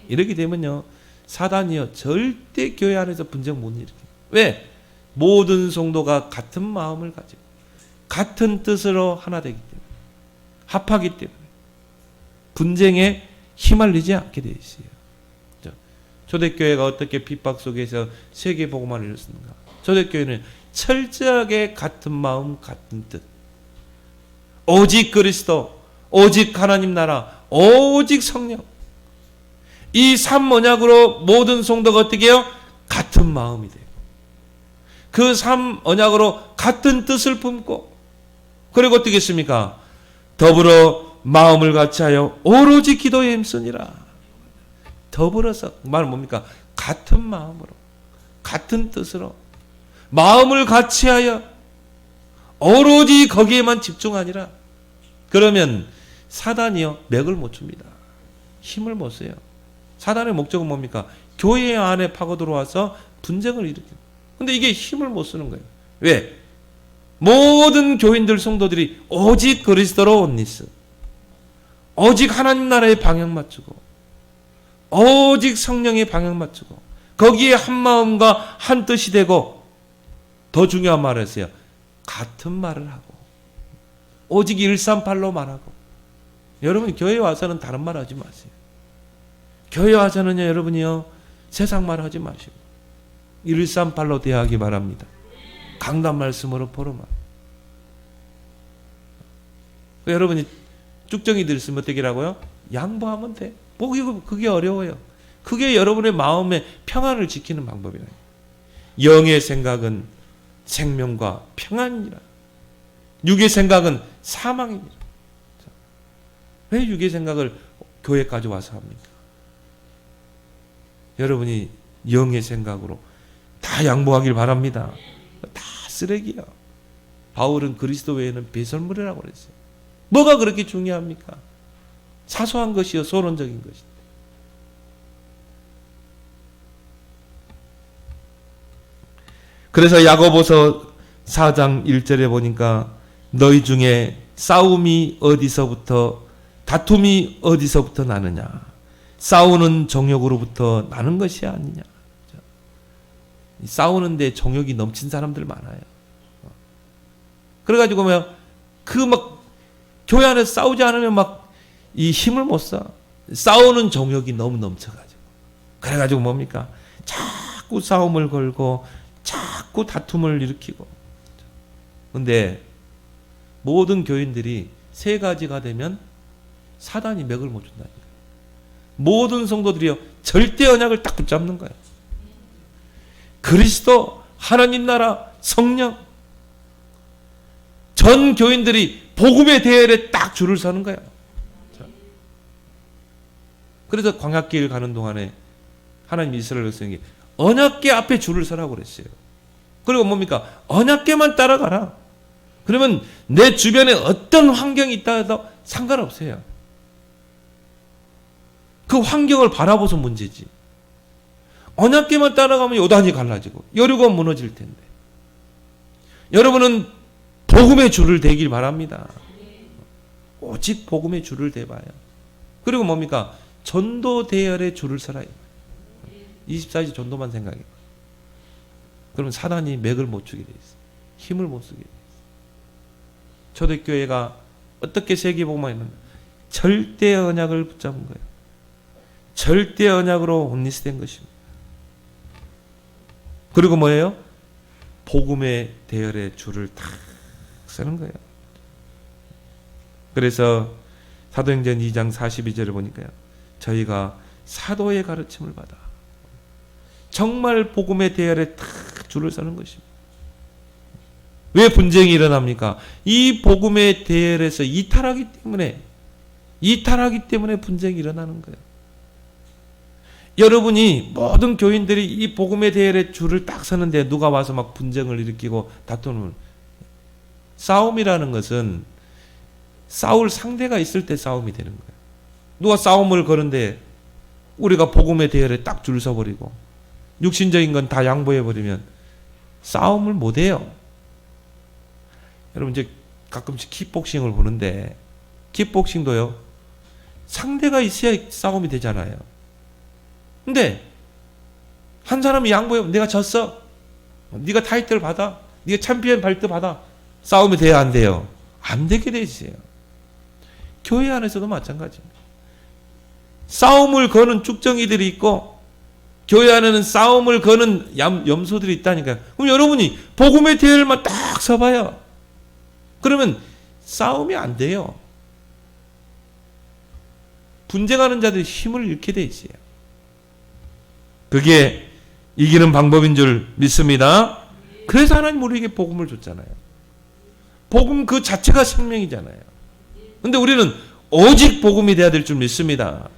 이렇게 되면요, 사단이요 절대 교회 안에서 분쟁 못 일으켜요. 왜? 모든 성도가 같은 마음을 가지고 같은 뜻으로 하나 되기 때문에, 합하기 때문에 분쟁에 휘말리지 않게 되어 있어요. 초대교회가 어떻게 핍박 속에서 세계복음화를 이뤘는가? 초대교회는 철저하게 같은 마음 같은 뜻, 오직 그리스도, 오직 하나님 나라, 오직 성령, 이 3언약으로 모든 성도가 어떻게 해요? 같은 마음이 돼요. 그 3언약으로 같은 뜻을 품고, 그리고 어떻게 했습니까? 더불어 마음을 같이하여 오로지 기도에 힘쓰니라. 더불어서, 말은 뭡니까? 같은 마음으로, 같은 뜻으로 마음을 같이하여 오로지 거기에만 집중하니라. 그러면 사단이요 맥을 못 줍니다. 힘을 못 써요. 사단의 목적은 뭡니까? 교회 안에 파고 들어와서 분쟁을 일으키는. 근데 이게 힘을 못 쓰는 거예요. 왜? 모든 교인들 성도들이 오직 그리스도로 온리스, 오직 하나님 나라에 방향 맞추고 오직 성령에 방향 맞추고 거기에 한 마음과 한 뜻이 되고, 더 중요한 말을 했어요. 같은 말을 하고 오직 138로 말하고. 여러분 교회 와서는 다른 말 하지 마세요. 교회 와서는요 여러분이요 세상 말 하지 마시고 138로 대하기 바랍니다. 강단 말씀으로 포럼하. 여러분이 쭉정이 들으시면 어떻게 라고요? 양보하면 돼. 그게 어려워요. 그게 여러분의 마음의 평안을 지키는 방법이라요. 영의 생각은 생명과 평안이라. 육의 생각은 사망입니다. 왜 육의 생각을 교회까지 와서 합니까? 여러분이 영의 생각으로 다 양보하길 바랍니다. 다 쓰레기야. 바울은 그리스도 외에는 배설물이라고 그랬어요. 뭐가 그렇게 중요합니까? 사소한 것이요 소론적인 것인데. 그래서 야고보서 4장 1절에 보니까 너희 중에 싸움이 어디서부터, 다툼이 어디서부터 나느냐? 싸우는 정욕으로부터 나는 것이 아니냐? 싸우는데 정욕이 넘친 사람들 많아요. 그래가지고 막 교회 안에서 싸우지 않으면 막 이 힘을 못 써. 싸우는 정욕이 너무 넘쳐가지고. 그래가지고 뭡니까? 자꾸 싸움을 걸고 자꾸 다툼을 일으키고. 근데 모든 교인들이 세 가지가 되면 사단이 맥을 못 준다니까. 모든 성도들이요 절대 언약을 딱 붙잡는 거예요. 그리스도, 하나님 나라, 성령. 전 교인들이 복음의 대열에 딱 줄을 서는 거예요. 그래서 광야길 가는 동안에 하나님 이스라엘 백성에게 언약궤 앞에 줄을 서라고 그랬어요. 그리고 뭡니까? 언약궤만 따라가라. 그러면 내 주변에 어떤 환경이 있다 해도 상관없어요. 그 환경을 바라보서 문제지. 언약궤만 따라가면 요단이 갈라지고 여리고가 무너질 텐데. 여러분은 복음의 줄을 대길 바랍니다. 오직 복음의 줄을 대봐요. 그리고 뭡니까? 전도 대열의 줄을 서라. 24시 전도만 생각해요. 그러면 사단이 맥을 못 주게 돼 있어요. 힘을 못 쓰게 돼 있어요. 초대교회가 어떻게 세계복음화 했는가? 절대 언약을 붙잡은 거예요. 절대 언약으로 온리스된 것입니다. 그리고 뭐예요? 복음의 대열의 줄을 탁 서는 거예요. 그래서 사도행전 2장 42절을 보니까요. 저희가 사도의 가르침을 받아 정말 복음의 대열에 탁 줄을 서는 것입니다. 왜 분쟁이 일어납니까? 이 복음의 대열에서 이탈하기 때문에 분쟁이 일어나는 거예요. 여러분이 모든 교인들이 이 복음의 대열에 줄을 딱 서는데 누가 와서 막 분쟁을 일으키고 다투는, 싸움이라는 것은 싸울 상대가 있을 때 싸움이 되는 거예요. 누가 싸움을 거는데 우리가 복음의 대열에 딱 줄 서버리고 육신적인 건 다 양보해버리면 싸움을 못해요. 여러분 이제 가끔씩 킥복싱을 보는데 킥복싱도요, 상대가 있어야 싸움이 되잖아요. 근데 한 사람이 양보해, 내가 졌어, 네가 타이틀 받아, 네가 챔피언 발트 받아, 싸움이 돼야 안 돼요? 안 되게 돼 있어요. 교회 안에서도 마찬가지입니다. 싸움을 거는 쭉정이들이 있고 교회 안에는 싸움을 거는 염소들이 있다니까요. 그럼 여러분이 복음의 대열만 딱 서봐요. 그러면 싸움이 안 돼요. 분쟁하는 자들이 힘을 잃게 돼 있어요. 그게 이기는 방법인 줄 믿습니다. 그래서 하나님 우리에게 복음을 줬잖아요. 복음 그 자체가 생명이잖아요. 근데 우리는 오직 복음이 돼야 될 줄 믿습니다.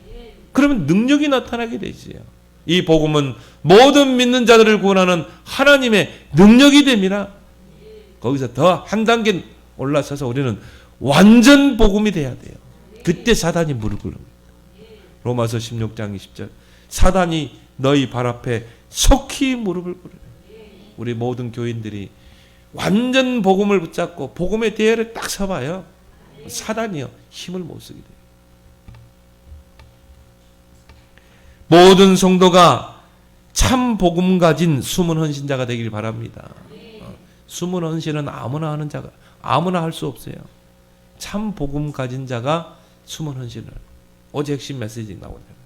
그러면 능력이 나타나게 돼 있어요. 이 복음은 모든 믿는 자들을 구원하는 하나님의 능력이 됩니다. 거기서 더 한 단계 올라서서 우리는 완전 복음이 돼야 돼요. 그때 사단이 무릎 꿇습니다. 로마서 16장 20절, 사단이 너희 발 앞에 속히 무릎을 꿇으라. 우리 모든 교인들이 완전 복음을 붙잡고 복음의 대열에 딱 서봐요. 사단이요 힘을 못 쓰게 돼요. 모든 성도가 참 복음 가진 숨은 헌신자가 되길 바랍니다. 숨은 헌신은 아무나 하는 자가, 아무나 할 수 없어요. 참 복음 가진 자가 숨은 헌신을, 어제 핵심 메시지 나오잖아요.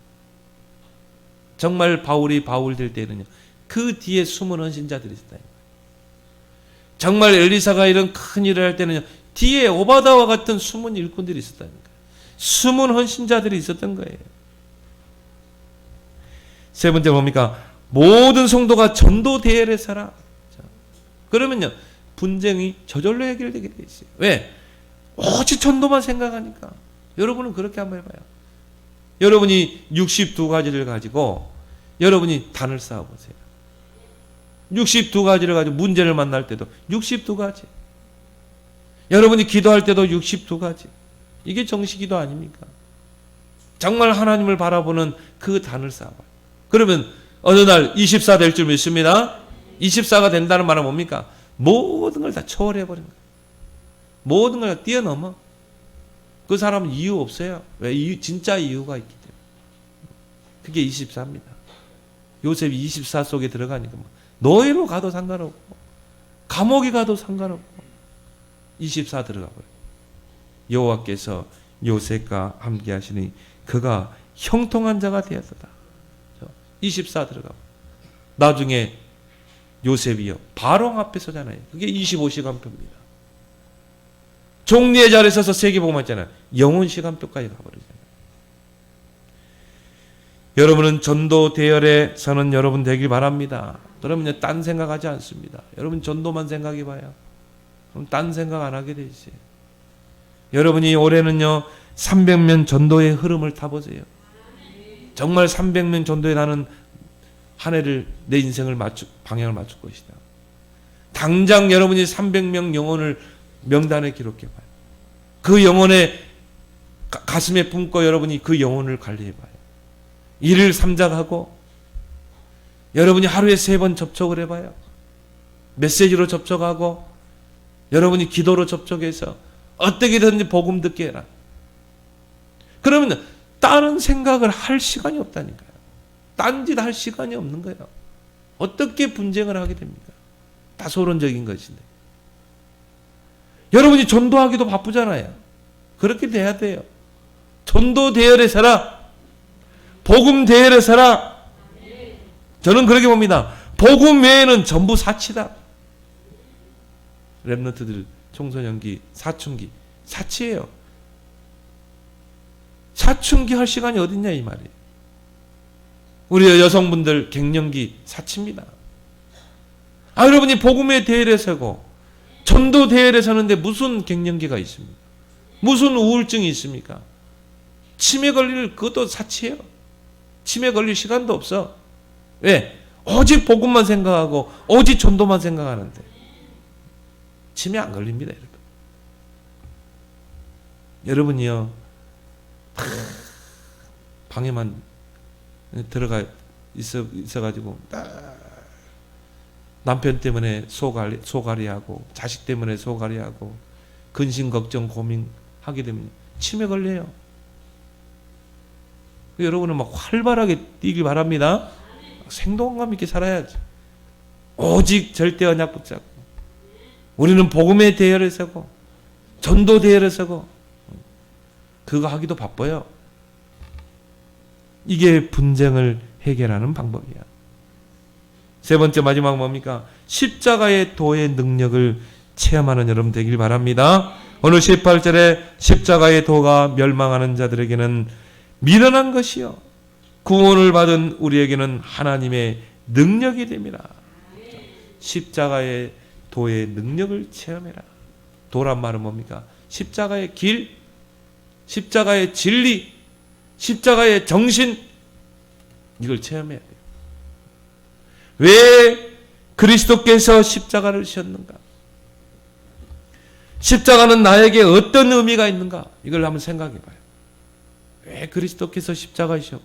정말 바울이 바울 될 때는요, 그 뒤에 숨은 헌신자들이 있었다. 정말 엘리사가 이런 큰 일을 할 때는요, 뒤에 오바다와 같은 숨은 일꾼들이 있었다니까. 숨은 헌신자들이 있었던 거예요. 세 번째 뭡니까? 모든 성도가 전도 대열에 살아. 자, 그러면요, 분쟁이 저절로 해결되게 돼 있어요. 왜? 오직 전도만 생각하니까. 여러분은 그렇게 한번 해봐요. 여러분이 62가지를 가지고 여러분이 단을 쌓아보세요. 62가지를 가지고 문제를 만날 때도 62가지. 여러분이 기도할 때도 62가지. 이게 정식기도 아닙니까? 정말 하나님을 바라보는 그 단을 쌓아봐요. 그러면 어느 날 24 될 줄 믿습니다. 24가 된다는 말은 뭡니까? 모든 걸 다 초월해버린 거예요. 모든 걸 다 뛰어넘어. 그 사람은 이유 없어요. 왜? 진짜 이유가 있기 때문에. 그게 24입니다. 요셉이 24 속에 들어가니까 노예로 가도 상관없고 감옥에 가도 상관없고 24 들어가 버려요. 여호와께서 요셉과 함께 하시니 그가 형통한 자가 되었다. 24 들어가 버려요. 나중에 요셉이요, 바로 앞에 서잖아요. 그게 25시간표입니다. 종리의 자리에 서서 세계복음 했잖아요. 영혼 시간표까지 가버리잖아요. 여러분은 전도 대열에 서는 여러분 되길 바랍니다. 그러면 딴 생각하지 않습니다. 여러분 전도만 생각해봐요. 그럼 딴 생각 안 하게 돼 있어요. 여러분이 올해는요 300명 전도의 흐름을 타보세요. 정말 300명 전도에 나는 한 해를, 내 인생을 방향을 맞출 것이다. 당장 여러분이 300명 영혼을 명단에 기록해봐요. 그 영혼의 가슴에 품고 여러분이 그 영혼을 관리해봐요. 일을 삼작하고 여러분이 하루에 3번 접촉을 해봐요. 메시지로 접촉하고 여러분이 기도로 접촉해서 어떻게든지 복음 듣게 해라. 그러면 다른 생각을 할 시간이 없다니까요. 딴짓 할 시간이 없는 거예요. 어떻게 분쟁을 하게 됩니까? 다 소론적인 것인데. 여러분이 전도하기도 바쁘잖아요. 그렇게 돼야 돼요. 전도 대열에 서라. 복음 대열에 서라. 저는 그렇게 봅니다. 복음 외에는 전부 사치다. 랩런트들 청소년기, 사춘기, 사치예요. 사춘기 할 시간이 어딨냐 이 말이에요. 우리 여성분들 갱년기 사치입니다. 여러분이 복음의 대열에 서고 전도 대열에 서는데 무슨 갱년기가 있습니까? 무슨 우울증이 있습니까? 치매 걸릴 그것도 사치예요. 치매 걸릴 시간도 없어. 왜? 오직 복음만 생각하고 오직 전도만 생각하는데 치매 안 걸립니다, 여러분. 여러분이요, 방에만 들어가 있어가지고 남편 때문에 소갈이하고 자식 때문에 소갈이하고 근심 걱정 고민하게 되면 치매 걸려요. 여러분은 막 활발하게 뛰길 바랍니다. 생동감 있게 살아야지. 오직 절대 언약 붙잡고 우리는 복음의 대열에 서고 전도 대열에 서고 그거 하기도 바빠요. 이게 분쟁을 해결하는 방법이야. 세 번째 마지막 뭡니까? 십자가의 도의 능력을 체험하는 여러분 되길 바랍니다. 오늘 18절에 십자가의 도가 멸망하는 자들에게는 미련한 것이요 구원을 받은 우리에게는 하나님의 능력이 됩니다. 십자가의 도의 능력을 체험해라. 도란 말은 뭡니까? 십자가의 길, 십자가의 진리, 십자가의 정신, 이걸 체험해야 돼요. 왜 그리스도께서 십자가를 지셨는가? 십자가는 나에게 어떤 의미가 있는가? 이걸 한번 생각해 봐요. 왜 그리스도께서 십자가 지셨고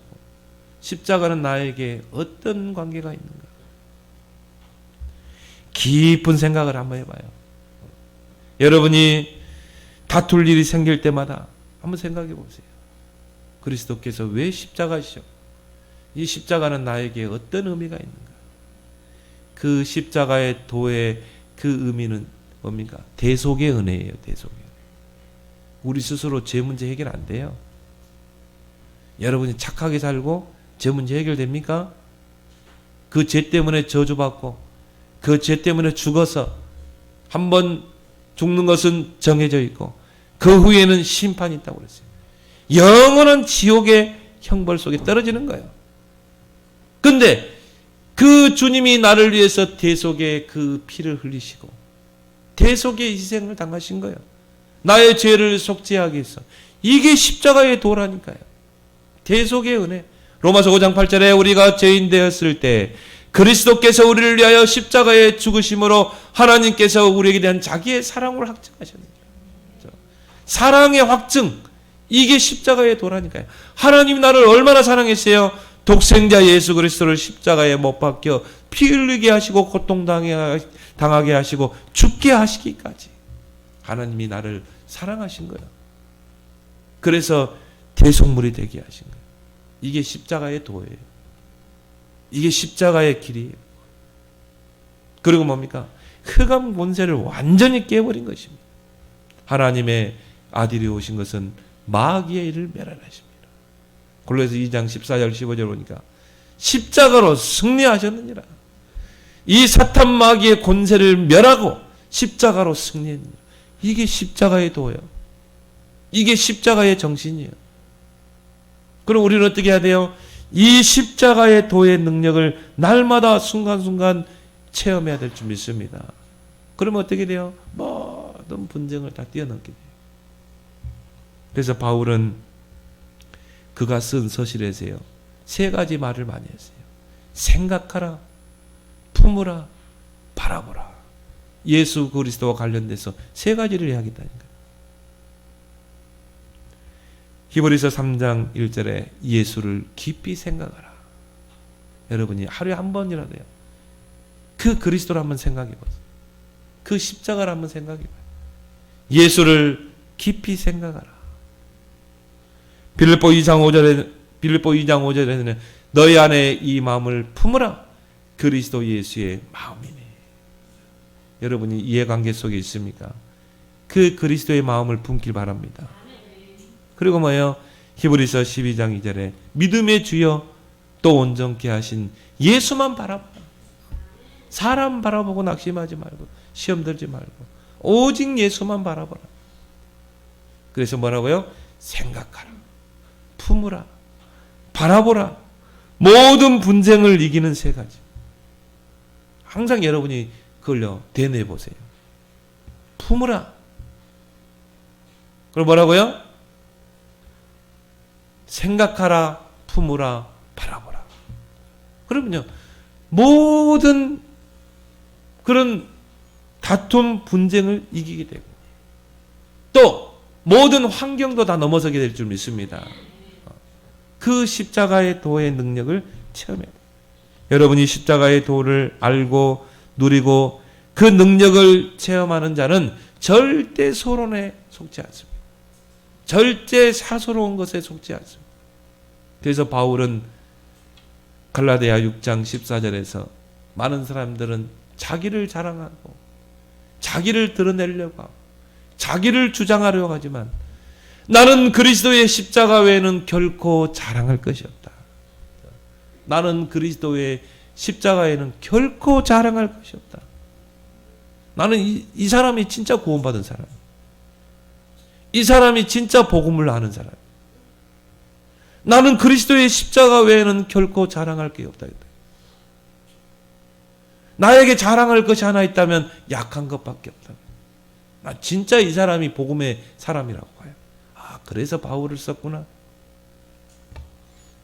십자가는 나에게 어떤 관계가 있는가? 깊은 생각을 한번 해봐요. 여러분이 다툴 일이 생길 때마다 한번 생각해 보세요. 그리스도께서 왜 십자가 지셨고 이 십자가는 나에게 어떤 의미가 있는가? 그 십자가의 도의 그 의미는 뭡니까? 대속의 은혜예요. 대속의 은혜. 우리 스스로 죄 문제 해결 안 돼요. 여러분이 착하게 살고 죄 문제 해결됩니까? 그 죄 때문에 저주받고 그 죄 때문에 죽어서 한번 죽는 것은 정해져 있고 그 후에는 심판이 있다고 그랬어요. 영원한 지옥의 형벌 속에 떨어지는 거예요. 근데 그 주님이 나를 위해서 대속의 그 피를 흘리시고 대속의 희생을 당하신 거예요. 나의 죄를 속죄하기 위해서. 이게 십자가의 도라니까요. 대속의 은혜. 로마서 5장 8절에 우리가 죄인 되었을 때 그리스도께서 우리를 위하여 십자가에 죽으심으로 하나님께서 우리에게 대한 자기의 사랑을 확증하셨느니라. 사랑의 확증. 이게 십자가의 도라니까요. 하나님이 나를 얼마나 사랑했어요? 독생자 예수 그리스도를 십자가에 못 박혀 피 흘리게 하시고 고통당하게 하시고 죽게 하시기까지 하나님이 나를 사랑하신 거예요. 그래서 대속물이 되게 하신 거예요. 이게 십자가의 도예요. 이게 십자가의 길이에요. 그리고 뭡니까? 흑암 권세를 완전히 깨버린 것입니다. 하나님의 아들이 오신 것은 마귀의 일을 멸하십니다. 골로새서 2장 14절 15절 보니까 십자가로 승리하셨느니라. 이 사탄 마귀의 권세를 멸하고 십자가로 승리했느니라. 이게 십자가의 도예요. 이게 십자가의 정신이에요. 그럼 우리는 어떻게 해야 돼요? 이 십자가의 도의 능력을 날마다 순간순간 체험해야 될 줄 믿습니다. 그러면 어떻게 돼요? 모든 분쟁을 다 뛰어넘게 돼요. 그래서 바울은 그가 쓴 서실에서요, 세 가지 말을 많이 했어요. 생각하라, 품으라, 바라보라. 예수 그리스도와 관련돼서 세 가지를 이야기했다니까요. 히브리서 3장 1절에 예수를 깊이 생각하라. 여러분이 하루에 한 번이라도요, 그 그리스도를 한번 생각해 보세요. 그 십자가를 한번 생각해 봐요. 예수를 깊이 생각하라. 빌립보 2장 5절에는 너희 안에 이 마음을 품으라. 그리스도 예수의 마음이네. 여러분이 이해관계 속에 있습니까? 그 그리스도의 마음을 품길 바랍니다. 그리고 뭐예요? 히브리서 12장 2절에 믿음의 주여 또 온전케 하신 예수만 바라보라. 사람 바라보고 낙심하지 말고 시험 들지 말고 오직 예수만 바라보라. 그래서 뭐라고요? 생각하라, 품으라, 바라보라. 모든 분쟁을 이기는 세 가지. 항상 여러분이 그걸요 되뇌보세요. 품으라. 그럼 뭐라고요? 생각하라, 품으라, 바라보라. 그러면요, 모든 그런 다툼, 분쟁을 이기게 되고 또 모든 환경도 다 넘어서게 될 줄 믿습니다. 그 십자가의 도의 능력을 체험해야 돼요. 여러분이 십자가의 도를 알고 누리고 그 능력을 체험하는 자는 절대 소론에 속지 않습니다. 절대 사소로운 것에 속지 않습니다. 그래서 바울은 갈라디아 6장 14절에서 많은 사람들은 자기를 자랑하고 자기를 드러내려고 하고 자기를 주장하려고 하지만 나는 그리스도의 십자가 외에는 결코 자랑할 것이 없다. 나는 그리스도의 십자가에는 결코 자랑할 것이 없다. 나는 이 사람이 진짜 구원받은 사람, 이 사람이 진짜 복음을 아는 사람, 나는 그리스도의 십자가 외에는 결코 자랑할 게 없다. 나에게 자랑할 것이 하나 있다면 약한 것밖에 없다. 나 진짜 이 사람이 복음의 사람이라고 해요. 아, 그래서 바울을 썼구나.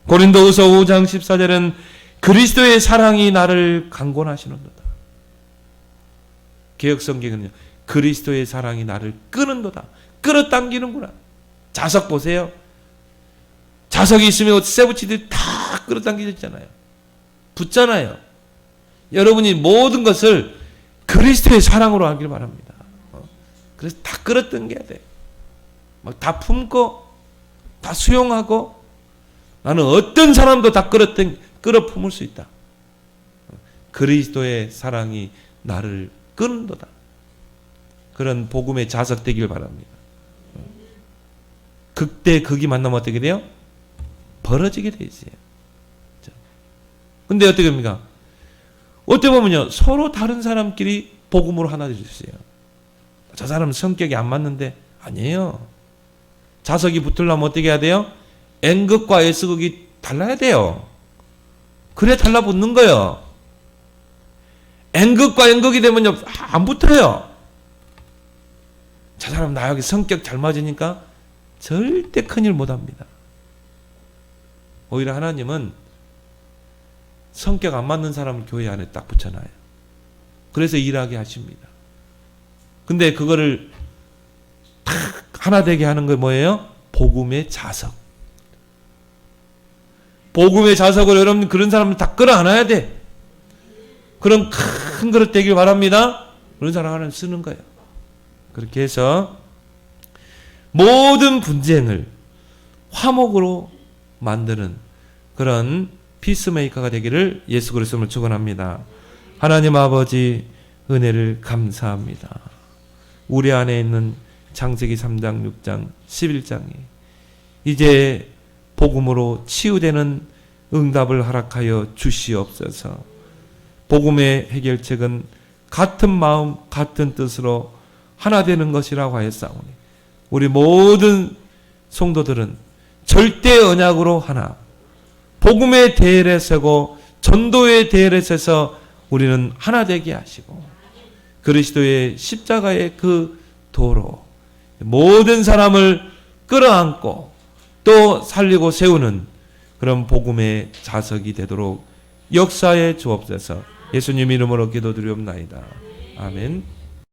고린도후서 5장 14절은 그리스도의 사랑이 나를 강권하시는도다. 개역성경은요, 그리스도의 사랑이 나를 끄는도다. 끌어당기는구나. 자석 보세요. 자석이 있으면 쇠붙이들이 다 끌어당기졌잖아요. 붙잖아요. 여러분이 모든 것을 그리스도의 사랑으로 하길 바랍니다. 그래서 다 끌어당겨야 돼. 막 다 품고 다 수용하고 나는 어떤 사람도 다 끌어 품을 수 있다. 그리스도의 사랑이 나를 끄는도다. 그런 복음의 자석 되길 바랍니다. 극대 극이 만나면 어떻게 돼요? 벌어지게 돼 있어요. 근데 어떻게 됩니까? 어떻게 보면요, 서로 다른 사람끼리 복음으로 하나 되셨어요. 저 사람은 성격이 안 맞는데 아니에요. 자석이 붙으려면 어떻게 해야 돼요? N극과 S극이 달라야 돼요. 그래 달라붙는 거예요. N극과 N극이 되면요, 안 붙어요. 저 사람 나하고 성격 잘 맞으니까 절대 큰일 못합니다. 오히려 하나님은 성격 안 맞는 사람을 교회 안에 딱 붙여놔요. 그래서 일하게 하십니다. 근데 그거를 탁 하나 되게 하는 게 뭐예요? 복음의 자석. 복음의 자석을 여러분 그런 사람을 다 끌어안아야 돼. 그런 큰 그릇 되길 바랍니다. 그런 사람 하나님 쓰는 거예요. 그렇게 해서 모든 분쟁을 화목으로 만드는 그런 피스메이커가 되기를 예수 그리스도로 축원합니다. 하나님 아버지 은혜를 감사합니다. 우리 안에 있는 창세기 3장, 6장, 11장에 이제 복음으로 치유되는 응답을 허락하여 주시옵소서. 복음의 해결책은 같은 마음, 같은 뜻으로 하나 되는 것이라고 하였사오니 우리 모든 성도들은 절대 언약으로 하나, 복음의 대열에 서고 전도의 대열에 서서 우리는 하나 되게 하시고 그리스도의 십자가의 그 도로 모든 사람을 끌어안고 또 살리고 세우는 그런 복음의 자석이 되도록 역사에 주옵소서. 예수님 이름으로 기도드리옵나이다. 아멘.